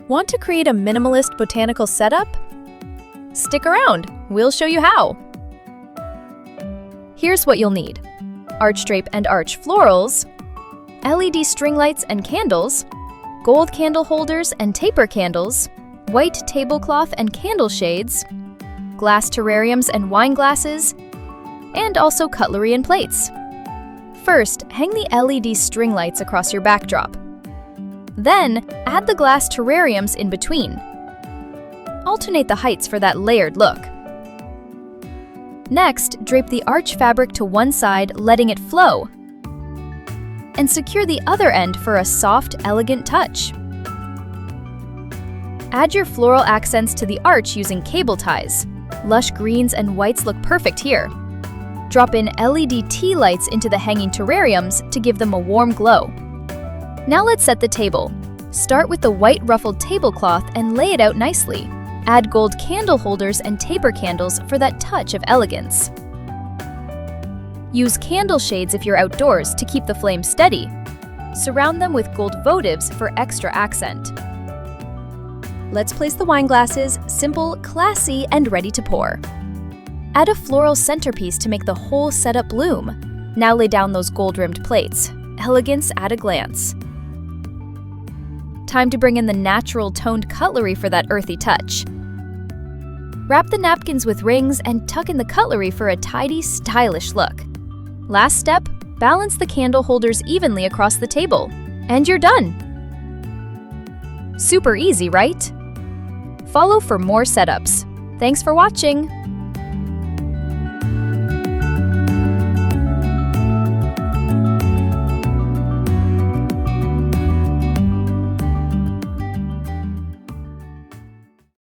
Want to create a minimalist botanical setup? Stick around, we'll show you how. Here's what you'll need: arch drape and arch florals, LED string lights and candles, gold candle holders and taper candles, white tablecloth and candle shades, glass terrariums and wine glasses, and also cutlery and plates. First, hang the LED string lights across your backdrop. Then, add the glass terrariums in between. Alternate the heights for that layered look. Next, drape the arch fabric to one side, letting it flow. And secure the other end for a soft, elegant touch. Add your floral accents to the arch using cable ties. Lush greens and whites look perfect here. Drop in LED tea lights into the hanging terrariums to give them a warm glow. Now let's set the table. Start with the white ruffled tablecloth and lay it out nicely. Add gold candle holders and taper candles for that touch of elegance. Use candle shades if you're outdoors to keep the flame steady. Surround them with gold votives for extra accent. Let's place the wine glasses, simple, classy, and ready to pour. Add a floral centerpiece to make the whole setup bloom. Now lay down those gold-rimmed plates. Elegance at a glance. Time to bring in the natural toned cutlery for that earthy touch. Wrap the napkins with rings and tuck in the cutlery for a tidy, stylish look. Last step, balance the candle holders evenly across the table. And you're done! Super easy, right? Follow for more setups. Thanks for watching!